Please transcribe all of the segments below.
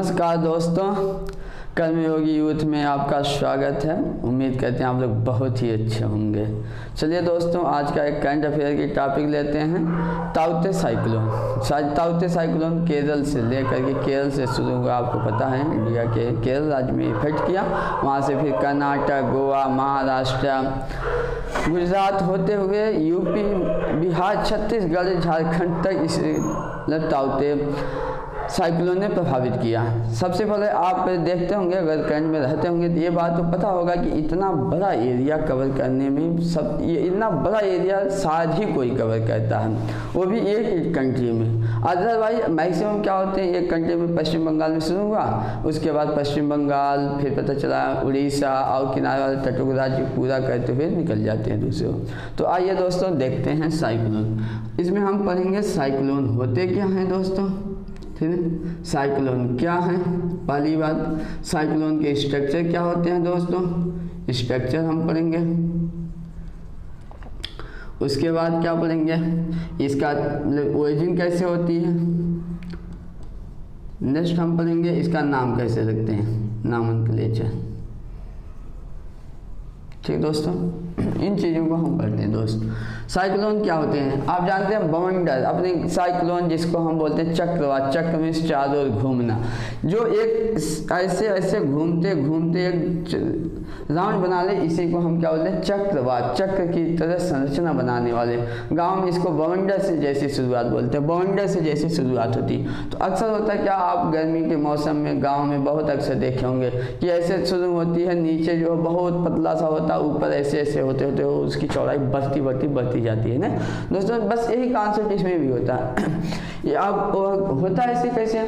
नमस्कार दोस्तों, कर्मयोगी यूथ में आपका स्वागत है। उम्मीद करते हैं आप लोग बहुत ही अच्छे होंगे। चलिए दोस्तों, आज का एक करंट अफेयर की टॉपिक लेते हैं, ताउते साइक्लोन। ताउते साइक्लोन केरल से लेकर के केरल से शुरू हुआ, आपको पता है इंडिया के केरल राज्य में इफेक्ट किया, वहाँ से फिर कर्नाटक, गोवा, महाराष्ट्र, गुजरात होते हुए यूपी, बिहार, छत्तीसगढ़, झारखंड तक इस ताउते साइक्लोन ने प्रभावित किया। सबसे पहले आप देखते होंगे, अगर करंट में रहते होंगे तो ये बात तो पता होगा कि इतना बड़ा एरिया कवर करने में इतना बड़ा एरिया शायद ही कोई कवर करता है, वो भी एक कंट्री में। अदरवाइज मैक्सिमम क्या होते हैं, एक कंट्री में पश्चिम बंगाल में शुरू हुआ, उसके बाद पश्चिम बंगाल, फिर पता चला उड़ीसा और किनारे वाले तटों को राज्य पूरा करते हुए निकल जाते हैं दूसरे। तो आइए दोस्तों देखते हैं साइक्लोन। इसमें हम पढ़ेंगे साइक्लोन होते क्या हैं दोस्तों, ठीक है। साइक्लोन क्या है, पहली बात साइक्लोन के स्ट्रक्चर क्या होते हैं दोस्तों, स्ट्रक्चर हम पढ़ेंगे। उसके बाद क्या पढ़ेंगे, इसका ओरिजिन कैसे होती है। नेक्स्ट हम पढ़ेंगे इसका नाम कैसे रखते हैं, नामनक्लेचर। ठीक दोस्तों, इन चीज़ों को हम पढ़ते हैं दोस्त। साइक्लोन क्या होते हैं आप जानते हैं, बवंडर अपने साइक्लोन जिसको हम बोलते हैं चक्रवात, चक्र में चारों ओर घूमना, जो एक ऐसे ऐसे घूमते घूमते एक राउंड बना ले, इसी को हम क्या बोलते हैं चक्रवात, चक्र की तरह संरचना बनाने वाले। गांव में इसको बवंडर से जैसी शुरुआत बोलते हैं, बवंडर से जैसी शुरुआत होती। तो अक्सर होता है क्या, आप गर्मी के मौसम में गाँव में बहुत अक्सर देखे होंगे कि ऐसे शुरू होती है, नीचे जो बहुत पतला सा होता है, ऊपर ऐसे ऐसे होते होते उसकी चौड़ाई बढ़ती जाती है ना दोस्तों। बस यही कॉन्सेप्ट इसमें भी होता है। ये अब होता है ऐसे कैसे,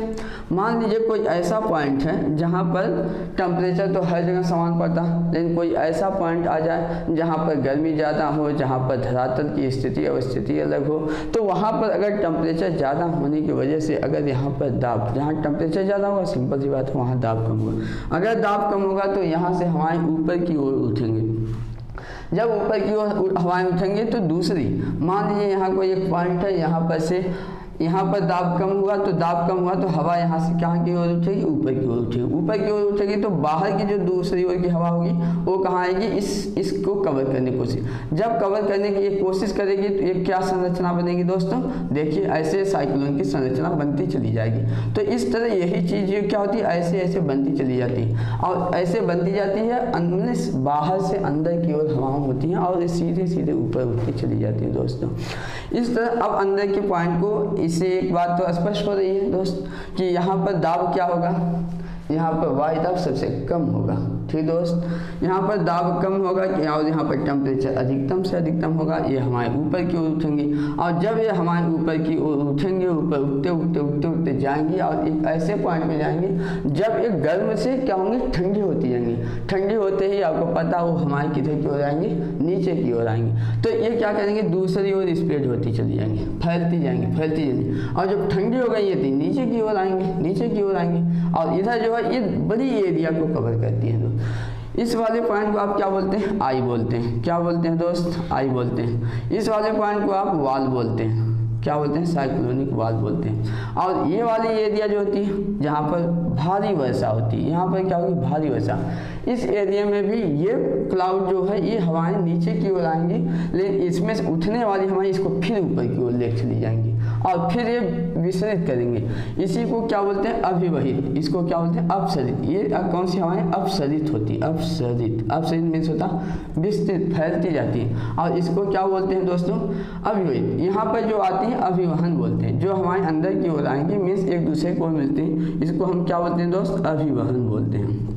मान लीजिए कोई ऐसा पॉइंट है जहाँ पर टेम्परेचर तो हर जगह समान पड़ता है, लेकिन कोई ऐसा पॉइंट आ जाए जहाँ पर गर्मी ज़्यादा हो, जहाँ पर धरातल की स्थिति और स्थिति अलग हो, तो वहाँ पर अगर टेम्परेचर ज़्यादा होने की वजह से अगर यहाँ पर दाब, जहाँ टेम्परेचर ज़्यादा होगा सिंपल सी बात है वहाँ दाब कम होगा। अगर दाब कम होगा तो यहाँ से हवाएं ऊपर की ओर उठेंगे। जब ऊपर की ओर हवाएं उठेंगी तो दूसरी, मान लीजिए यहाँ कोई एक पॉइंट है, यहाँ पर से यहाँ पर दाब कम हुआ, तो दाब कम हुआ तो हवा यहाँ से कहाँ की ओर उठेगी, ऊपर की ओर उठेगी। ऊपर की ओर उठेगी तो बाहर की जो दूसरी ओर की हवा होगी वो कहाँ आएगी, इसको कवर करने की कोशिश। जब कवर करने की ये कोशिश करेगी तो ये क्या संरचना बनेगी दोस्तों, देखिए ऐसे साइक्लोन की संरचना बनती चली जाएगी। तो इस तरह यही चीज़ क्या होती है, ऐसे ऐसे बनती चली जाती है, और ऐसे बनती जाती है बाहर से अंदर की ओर हवाएं होती हैं और सीधे सीधे ऊपर उठती चली जाती है दोस्तों। इस तरह अब अंदर के पॉइंट को, इससे एक बात तो स्पष्ट हो रही है दोस्त कि यहाँ पर दाब क्या होगा, यहाँ पर वायु दाब सबसे कम होगा। ठीक दोस्त, यहाँ पर दाब कम होगा और यहाँ पर टेम्परेचर अधिकतम से अधिकतम होगा, ये हमारे ऊपर की ओर उठेंगी। और जब ये हमारे ऊपर की ओर उठेंगे, ऊपर उठते उठते उठते उठते जाएंगी और एक ऐसे पॉइंट में जाएंगे जब एक गर्म से क्या होंगे, ठंडी होती जाएंगी। ठंडी होते ही आपको पता वो हमारे किधर की ओर आएंगी, नीचे की ओर आएंगी। तो ये क्या करेंगे, दूसरी ओर स्प्रेड होती चली जाएंगी, फैलती जाएंगी। और जब ठंडी हो गई ये नीचे की ओर आएंगे, नीचे की ओर आएंगे, और इधर जो है ये बड़ी एरिया को कवर करती है। इस वाले पॉइंट को आप क्या बोलते हैं, आई बोलते हैं। क्या बोलते हैं दोस्त, आई बोलते हैं। इस वाले पॉइंट को आप वाल बोलते हैं। क्या बोलते हैं, साइक्लोनिक वाल बोलते हैं। और ये वाली एरिया जो होती है जहाँ पर भारी वर्षा होती है, यहाँ पर क्या होगी, भारी वर्षा। इस एरिया में भी ये क्लाउड जो है ये हवाएं नीचे की ओर आएंगी, लेकिन इसमें से उठने वाली हवाएं इसको फिर ऊपर की ओर ले चली जाएंगी और फिर ये विसरित करेंगे। इसी को क्या बोलते हैं, अभिवहित। इसको क्या बोलते हैं, अपसरित। ये कौन सी हवाएं अपसरित होती, अपसरित मीन्स होता विस्तृत, फैलती जाती है। और इसको क्या बोलते हैं दोस्तों, अभिवहित। यहाँ पर जो आती है अभिवहन बोलते हैं, जो हमारे अंदर की ओर आएंगी मीन्स एक दूसरे को मिलते हैं, इसको हम क्या बोलते हैं दोस्त, अभिवहन बोलते हैं,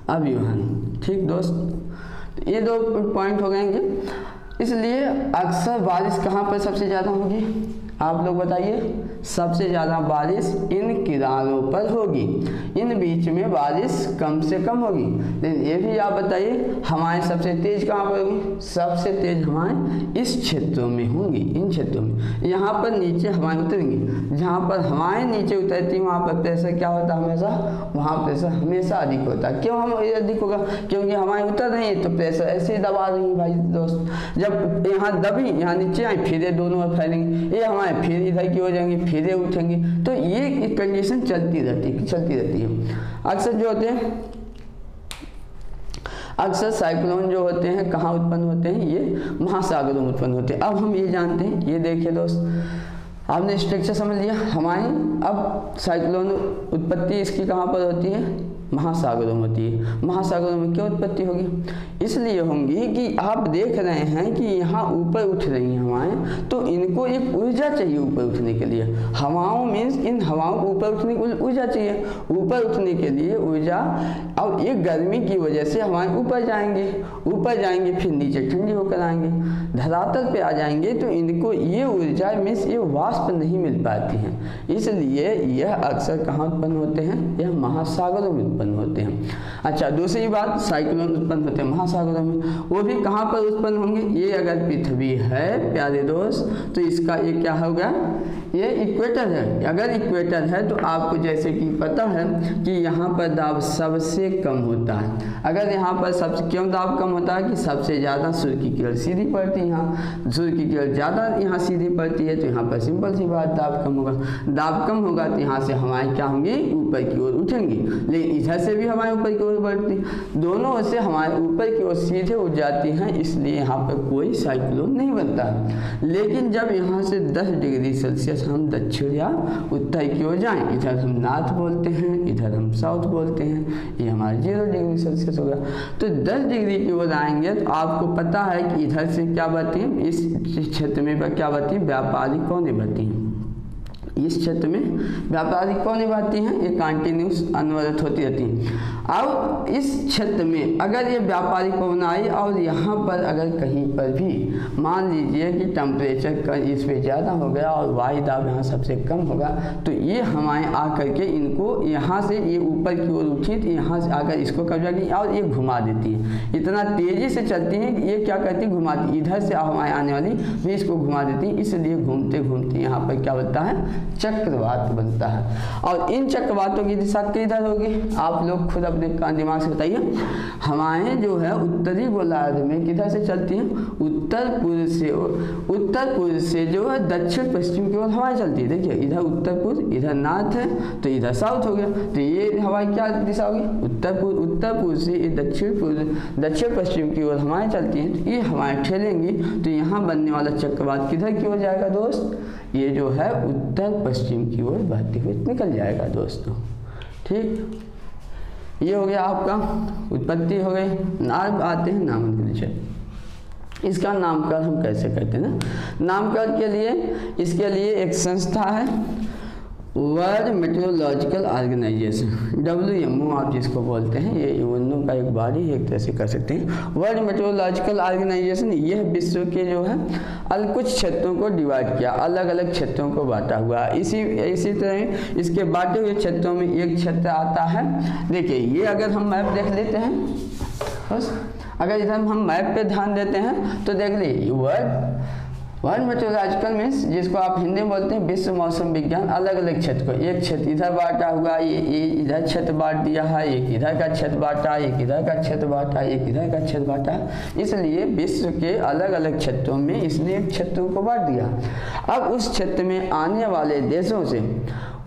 अभिवहन। ठीक दोस्त, ये दो पॉइंट हो गएंगे। इसलिए अक्सर बारिश कहाँ पर सबसे ज़्यादा होगी, आप लोग बताइए। सबसे ज़्यादा बारिश इन किनारों पर होगी, इन बीच में बारिश कम से कम होगी। लेकिन ये भी आप बताइए हवाएं सबसे तेज़ कहाँ पर होगी, सबसे तेज़ हवाएं इस क्षेत्रों में होंगी, इन क्षेत्रों में। यहाँ पर नीचे हवाएं उतरेंगी, जहाँ पर हवाएं नीचे उतरती वहाँ पर प्रेशर क्या होता है, हमेशा वहाँ प्रेशर हमेशा अधिक होता है। क्यों हम अधिक होगा, क्योंकि हवाएं उतर रही है तो प्रेशर ऐसे ही दबा रही है भाई दोस्त। जब यहाँ दबी, यहाँ नीचे आई, फिर ये दोनों ओर फैलेंगी, ये हवाएं फिर इधर की हो जाएंगी, फिर उठेंगे। तो ये कंडीशन चलती रहती है। अक्सर जो होते हैं, अक्सर साइक्लोन जो होते हैं कहाँ उत्पन्न होते हैं, ये महासागरों में उत्पन्न होते हैं। अब हम ये जानते हैं, ये देखिए दोस्त, आपने स्ट्रक्चर समझ लिया हमारी। अब साइक्लोन उत्पत्ति इसकी कहाँ पर होती है, महासागरों में होती है। महासागरों में क्यों उत्पत्ति होगी, इसलिए होंगी कि आप देख रहे हैं कि यहाँ ऊपर उठ रही हैं हवाएं, तो इनको एक ऊर्जा चाहिए ऊपर उठने के लिए। हवाओं मीन्स इन हवाओं को ऊपर उठने की ऊर्जा चाहिए, ऊपर उठने के लिए ऊर्जा। अब एक गर्मी की वजह से हवाएं ऊपर जाएंगे फिर नीचे ठंडी होकर आएंगे, धरातल पे आ जाएंगे, तो इनको ये ऊर्जा मीन्स ये वाष्प नहीं मिल पाती हैं, इसलिए यह अक्सर कहाँ उत्पन्न होते हैं, यह महासागरों में उत्पन्न होते हैं। अच्छा, दूसरी बात, साइक्लोन उत्पन्न होते हैं महासागरों में, वो भी कहाँ पर उत्पन्न होंगे, ये अगर पृथ्वी है प्यारे दोस्त, तो इसका ये क्या होगा, ये इक्वेटर है। अगर इक्वेटर है तो आपको जैसे कि पता है कि यहाँ पर दाब सबसे कम होता है। अगर यहाँ पर सबसे क्यों दाब कम होता है कि सबसे ज़्यादा सूर्य की किरण सीधी पड़ती है, यहाँ सूर्य की किरण ज़्यादा यहाँ सीधी पड़ती है, तो यहाँ पर सिंपल सी बात दाब कम होगा। दाब कम होगा तो यहाँ से हवाएं क्या होंगी, ऊपर की ओर उठेंगी, लेकिन इधर से भी हवाएं ऊपर की ओर बढ़ती, दोनों ओर से हवाएं ऊपर की ओर सीधे उठ जाती हैं, इसलिए यहाँ पर कोई साइक्लोन नहीं बनता है। लेकिन जब यहाँ से 10 डिग्री सेल्सियस हम दक्षिण या उत्तर की ओर जाएं, इधर हम नॉर्थ बोलते हैं, इधर हम साउथ बोलते हैं, ये हमारा 0 डिग्री सेल्सियस होगा। तो 10 डिग्री की ओर आएंगे तो आपको पता है कि इधर से क्या बढ़ती है, इस क्षेत्र में पर क्या बढ़ती है, व्यापारिक कौनें बढ़ती हैं। इस क्षेत्र में व्यापारिक कौनें बढ़ती हैं, ये कंटिन्यूस अनवरत होती रहती हैं। अब इस क्षेत्र में अगर ये व्यापारिक कोण आई और यहाँ पर अगर कहीं पर भी मान लीजिए कि टेम्परेचर इस पे ज़्यादा हो गया और वायु दाब यहाँ सबसे कम होगा, तो ये हवाएं आकर के इनको यहाँ से ये ऊपर की ओर उठी, तो यहाँ से आकर इसको कब्जा की और ये घुमा देती है। इतना तेज़ी से चलती है कि ये क्या करती है, घुमाती, इधर से हवाएं आने वाली भी इसको घुमा देती है, इसलिए घूमते घूमते यहाँ पर क्या बनता है, चक्रवात बनता है। और इन चक्रवातों की दिशा किधर होगी, आप लोग खुद अपने दिमाग से बताइए। हवाएं जो है उत्तरी गोलार्ध में किधर से चलती हैं, उत्तर पूर्व से जो है दक्षिण पश्चिम की ओर हवाएं चलती है। देखिए इधर उत्तर पूर्व, इधर नॉर्थ है, तो इधर साउथ हो गया, तो ये हवाएं क्या दिशा होगी, उत्तर पूर्व से ये दक्षिण पश्चिम की ओर हवाएं चलती हैं, तो ये हवाएं ठेलेंगी, तो यहाँ बनने वाला चक्रवात किधर की ओर जाएगा दोस्त, ये जो है उत्तर पश्चिम की ओर बहते हुए निकल जाएगा दोस्तों। ठीक, ये हो गया आपका उत्पत्ति हो गई। अब आते हैं नामकरण। इसका नामकरण हम कैसे करते हैं ना, नामकरण के लिए इसके लिए एक संस्था है, वर्ल्ड मेट्रोलॉजिकल ऑर्गेनाइजेशन, WMO आप जिसको बोलते हैं, ये यूएनओ का एक बॉडी एक तरह से कर सकते हैं। वर्ल्ड मेट्रोलॉजिकल ऑर्गेनाइजेशन यह विश्व के जो है कुछ क्षेत्रों को डिवाइड किया, अलग अलग क्षेत्रों को बांटा हुआ। इसी तरह इसके बांटे हुए क्षेत्रों में एक क्षेत्र आता है, देखिए ये अगर हम मैप देख लेते हैं, बस अगर इधर हम मैप पे ध्यान देते हैं तो देख लीजिए वर्ल्ड मेट्रोलॉजिकल मीन्स जिसको आप हिंदी में बोलते हैं विश्व मौसम विज्ञान, अलग अलग क्षेत्र को, एक क्षेत्र इधर बांटा हुआ, ये इधर क्षेत्र बांट दिया है, एक इधर का क्षेत्र बांटा, एक इधर का क्षेत्र बांटा, एक इधर का क्षेत्र बांटा, इसलिए विश्व के अलग अलग क्षेत्रों में इसने क्षेत्रों को बांट दिया। अब उस क्षेत्र में आने वाले देशों से,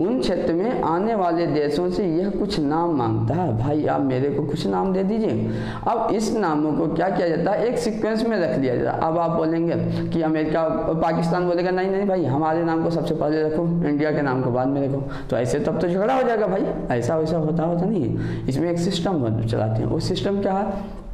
उन क्षेत्र में आने वाले देशों से यह कुछ नाम मांगता है, भाई आप मेरे को कुछ नाम दे दीजिए। अब इस नामों को क्या किया जाता है, एक सीक्वेंस में रख लिया जाता है। अब आप बोलेंगे कि अमेरिका पाकिस्तान बोलेगा नहीं नहीं भाई हमारे नाम को सबसे पहले रखो, इंडिया के नाम को बाद में रखो, तो ऐसे तब तो झगड़ा हो जाएगा भाई, ऐसा वैसा होता नहीं है। इसमें एक सिस्टम चलाते हैं, वो सिस्टम क्या है,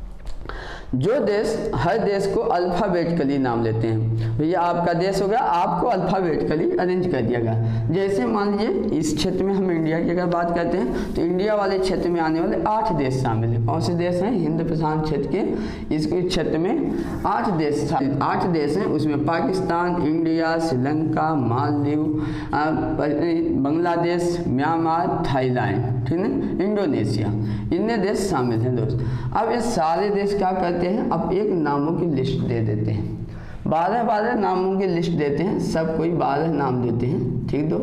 जो देश हर देश को अल्फ़ाबेटिकली नाम लेते हैं। भैया आपका देश हो गया, आपको अल्फ़ाबेटिकली अरेंज कर दिया गया। जैसे मान लीजिए इस क्षेत्र में हम इंडिया की अगर बात करते हैं तो इंडिया वाले क्षेत्र में आने वाले 8 देश शामिल हैं। कौन से देश हैं, हिंद प्रशांत क्षेत्र के इस क्षेत्र में 8 देश हैं, उसमें Pakistan, India, Sri Lanka, Maldives, Bangladesh, Myanmar, Thailand, ठीक है, इंडोनेशिया, इतने देश शामिल हैं दोस्त। अब ये सारे देश क्या करते हैं, अब एक नामों की लिस्ट दे देते हैं, 12 नामों की लिस्ट देते हैं, सब कोई 12 नाम देते हैं, ठीक दो।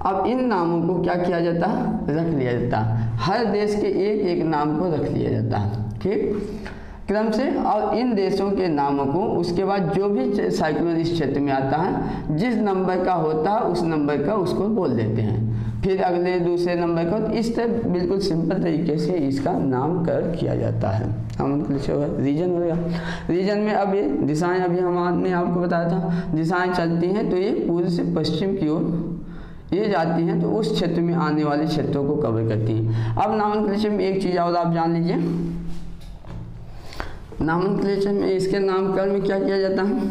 अब इन नामों को क्या किया जाता है, रख लिया जाता है, हर देश के एक एक नाम को रख लिया जाता है, ठीक। क्रम से, और इन देशों के नामों को उसके बाद जो भी साइक्लोन इस क्षेत्र में आता है जिस नंबर का होता है उस नंबर का उसको बोल देते हैं, फिर अगले दूसरे नंबर को, तो इस तरह बिल्कुल सिंपल तरीके से इसका नामकरण किया जाता है। हम रीजन हो गया। रीजन में अब ये दिशाएं अभी हमने आपको बताया था, दिशाएं चलती हैं तो ये पूर्व से पश्चिम की ओर ये जाती हैं, तो उस क्षेत्र में आने वाले क्षेत्रों को कवर करती हैं। अब नामकरण में एक चीज़ और आप जान लीजिए, नामकरण में इसके नामकरण में क्या किया जाता है।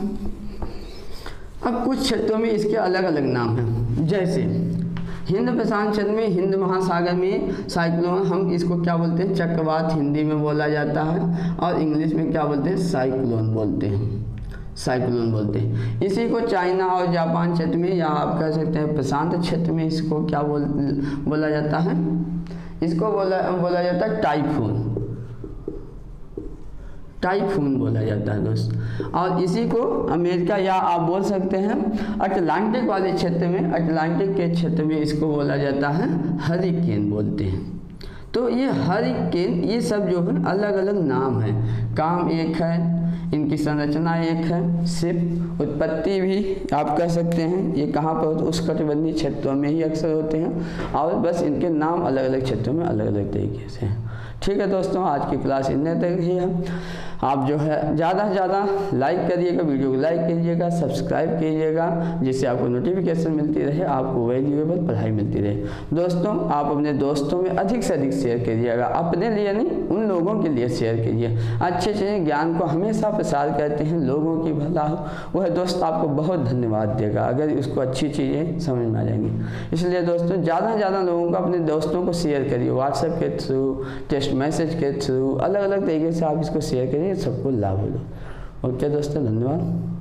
अब कुछ क्षेत्रों में इसके अलग अलग नाम हैं, जैसे हिंद प्रशांत क्षेत्र में, हिंद महासागर में साइक्लोन, हम इसको क्या बोलते हैं, चक्रवात हिंदी में बोला जाता है, और इंग्लिश में क्या बोलते हैं, साइक्लोन बोलते हैं, साइक्लोन बोलते हैं। इसी को चाइना और जापान क्षेत्र में, या आप कह सकते हैं प्रशांत क्षेत्र में, इसको क्या बोला जाता है, इसको बोला जाता है टाइफून, टाइफून बोला जाता है दोस्त। और इसी को अमेरिका, या आप बोल सकते हैं अटलांटिक वाले क्षेत्र में, अटलांटिक के क्षेत्र में इसको बोला जाता है हरिकेन बोलते हैं। तो ये हरिकेन, ये सब जो है अलग अलग नाम है, काम एक है, इनकी संरचना एक है, सिर्फ उत्पत्ति भी आप कह सकते हैं ये कहाँ पर होते, उष्णकटिबंधीय क्षेत्रों में ही अक्सर होते हैं, और बस इनके नाम अलग अलग क्षेत्रों में अलग अलग तरीके से हैं। ठीक है दोस्तों, आज की क्लास इतने तक ही है। आप जो है ज़्यादा से ज़्यादा लाइक करिएगा, वीडियो को लाइक कीजिएगा, सब्सक्राइब कीजिएगा, जिससे आपको नोटिफिकेशन मिलती रहे, आपको वैल्यूएबल पढ़ाई मिलती रहे। दोस्तों, आप अपने दोस्तों में अधिक से अधिक शेयर कीजिएगा, अपने लिए नहीं, उन लोगों के लिए शेयर कीजिए। अच्छे अच्छे ज्ञान को हमेशा प्रसार करते हैं, लोगों की भला हो, वह दोस्त आपको बहुत धन्यवाद देगा अगर उसको अच्छी चीज़ें समझ में आ जाएंगी। इसलिए दोस्तों, ज़्यादा से ज़्यादा लोगों को, अपने दोस्तों को शेयर करिए, व्हाट्सएप के थ्रू, टेक्स्ट मैसेज के थ्रू, अलग अलग तरीके से आप इसको शेयर करिए, सबको लाभ हो। ओके दोस्तों, धन्यवाद।